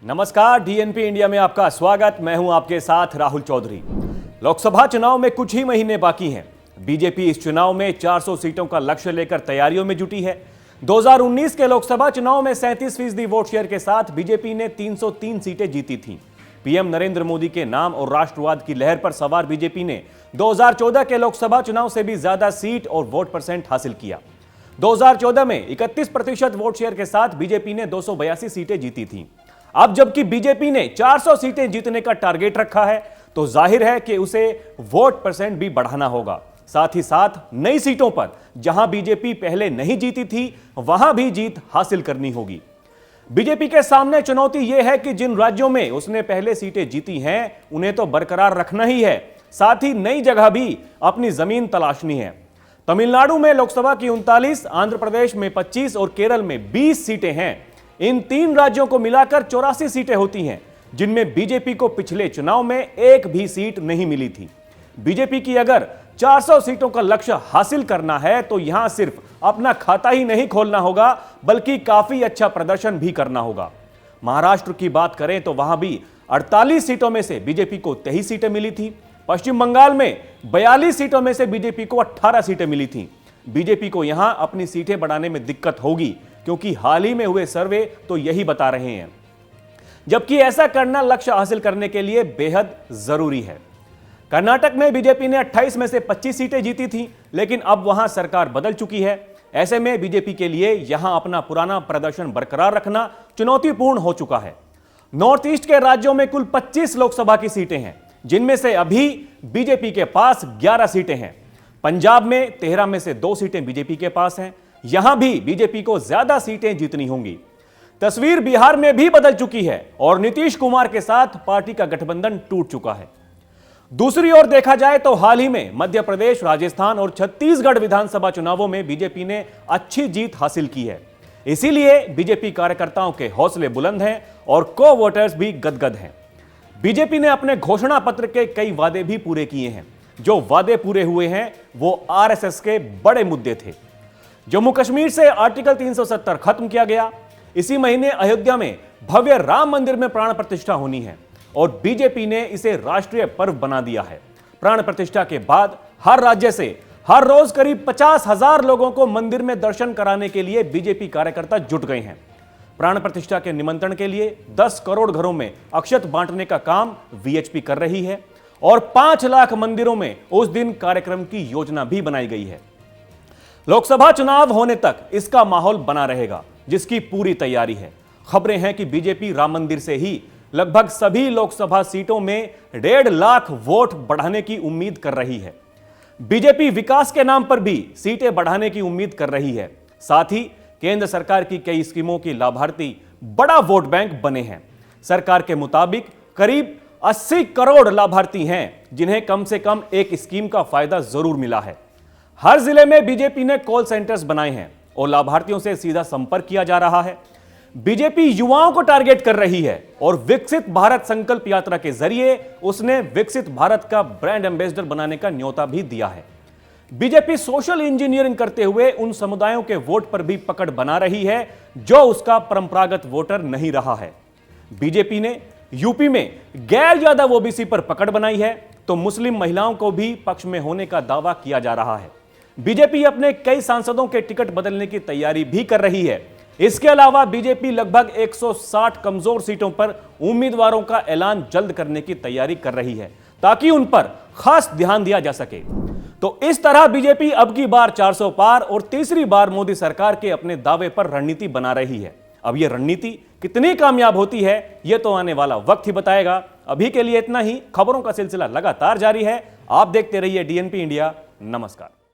नमस्कार, DNP India में आपका स्वागत। मैं हूं आपके साथ राहुल चौधरी। लोकसभा चुनाव में कुछ ही महीने बाकी हैं। बीजेपी इस चुनाव में 400 सीटों का लक्ष्य लेकर तैयारियों में जुटी है। 2019 के लोकसभा चुनाव में 37% वोट शेयर के साथ बीजेपी ने 303 सीटें जीती थीं। पीएम नरेंद्र मोदी के नाम और राष्ट्रवाद की लहर पर सवार बीजेपी ने 2014 के लोकसभा चुनाव से भी ज्यादा सीट और वोट परसेंट हासिल किया। 2014 में 31% वोट शेयर के साथ बीजेपी ने 282 सीटें जीती थीं। अब जबकि बीजेपी ने 400 सीटें जीतने का टारगेट रखा है, तो जाहिर है कि उसे वोट परसेंट भी बढ़ाना होगा। साथ ही साथ नई सीटों पर जहां बीजेपी पहले नहीं जीती थी, वहां भी जीत हासिल करनी होगी। बीजेपी के सामने चुनौती यह है कि जिन राज्यों में उसने पहले सीटें जीती हैं, उन्हें तो बरकरार रखना ही है, साथ ही नई जगह भी अपनी जमीन तलाशनी है। तमिलनाडु में लोकसभा की 39, आंध्र प्रदेश में 25 और केरल में 20 सीटें हैं। इन तीन राज्यों को मिलाकर 84 सीटें होती हैं, जिनमें बीजेपी को पिछले चुनाव में एक भी सीट नहीं मिली थी। बीजेपी की अगर 400 सीटों का लक्ष्य हासिल करना है, तो यहां सिर्फ अपना खाता ही नहीं खोलना होगा, बल्कि काफी अच्छा प्रदर्शन भी करना होगा। महाराष्ट्र की बात करें तो वहां भी 48 सीटों में से बीजेपी को 23 सीटें मिली थी। पश्चिम बंगाल में 42 सीटों में से बीजेपी को 18 सीटें मिली थीं। बीजेपी को यहां अपनी सीटें बढ़ाने में दिक्कत होगी, क्योंकि हाल ही में हुए सर्वे तो यही बता रहे हैं। जबकि ऐसा करना लक्ष्य हासिल करने के लिए बेहद जरूरी है। कर्नाटक में बीजेपी ने 28 में से 25 सीटें जीती थी, लेकिन अब वहां सरकार बदल चुकी है। ऐसे में बीजेपी के लिए यहां अपना पुराना प्रदर्शन बरकरार रखना चुनौतीपूर्ण हो चुका है। नॉर्थ ईस्ट के राज्यों में कुल 25 लोकसभा की सीटें हैं, जिनमें से अभी बीजेपी के पास 11 सीटें हैं। पंजाब में 13 में से 2 सीटें बीजेपी के पास हैं। यहां भी बीजेपी को ज्यादा सीटें जीतनी होंगी। तस्वीर बिहार में भी बदल चुकी है और नीतीश कुमार के साथ पार्टी का गठबंधन टूट चुका है। दूसरी ओर देखा जाए तो हाल ही में मध्य प्रदेश, राजस्थान और छत्तीसगढ़ विधानसभा चुनावों में बीजेपी ने अच्छी जीत हासिल की है। इसीलिए बीजेपी कार्यकर्ताओं के हौसले बुलंद हैं और को वोटर्स भी गदगद हैं। बीजेपी ने अपने घोषणा पत्र के कई वादे भी पूरे किए हैं। जो वादे पूरे हुए हैं वो आरएसएस के बड़े मुद्दे थे। जम्मू कश्मीर से आर्टिकल 370 खत्म किया गया। इसी महीने अयोध्या में भव्य राम मंदिर में प्राण प्रतिष्ठा होनी है और बीजेपी ने इसे राष्ट्रीय पर्व बना दिया है। प्राण प्रतिष्ठा के बाद हर राज्य से हर रोज करीब 50,000 लोगों को मंदिर में दर्शन कराने के लिए बीजेपी कार्यकर्ता जुट गए हैं। प्राण प्रतिष्ठा के निमंत्रण के लिए 10 करोड़ घरों में अक्षत बांटने का काम वीएचपी कर रही है और 5 लाख मंदिरों में उस दिन कार्यक्रम की योजना भी बनाई गई है। लोकसभा चुनाव होने तक इसका माहौल बना रहेगा, जिसकी पूरी तैयारी है। खबरें हैं कि बीजेपी राम मंदिर से ही लगभग सभी लोकसभा सीटों में 1.5 लाख वोट बढ़ाने की उम्मीद कर रही है। बीजेपी विकास के नाम पर भी सीटें बढ़ाने की उम्मीद कर रही है। साथ ही केंद्र सरकार की कई स्कीमों की लाभार्थी बड़ा वोट बैंक बने हैं। सरकार के मुताबिक करीब 80 करोड़ लाभार्थी हैं, जिन्हें कम से कम एक स्कीम का फायदा जरूर मिला है। हर जिले में बीजेपी ने कॉल सेंटर्स बनाए हैं और लाभार्थियों से सीधा संपर्क किया जा रहा है। बीजेपी युवाओं को टारगेट कर रही है और विकसित भारत संकल्प यात्रा के जरिए उसने विकसित भारत का ब्रांड एम्बेसडर बनाने का न्योता भी दिया है। बीजेपी सोशल इंजीनियरिंग करते हुए उन समुदायों के वोट पर भी पकड़ बना रही है जो उसका परंपरागत वोटर नहीं रहा है। बीजेपी ने यूपी में गैर यादव ओबीसी पर पकड़ बनाई है, तो मुस्लिम महिलाओं को भी पक्ष में होने का दावा किया जा रहा है। बीजेपी अपने कई सांसदों के टिकट बदलने की तैयारी भी कर रही है। इसके अलावा बीजेपी लगभग 160 कमजोर सीटों पर उम्मीदवारों का ऐलान जल्द करने की तैयारी कर रही है, ताकि उन पर खास ध्यान दिया जा सके। तो इस तरह बीजेपी अब की बार 400 पार और तीसरी बार मोदी सरकार के अपने दावे पर रणनीति बना रही है। अब यह रणनीति कितनी कामयाब होती है, यह तो आने वाला वक्त ही बताएगा। अभी के लिए इतना ही। खबरों का सिलसिला लगातार जारी है। आप देखते रहिए डीएनपी इंडिया। नमस्कार।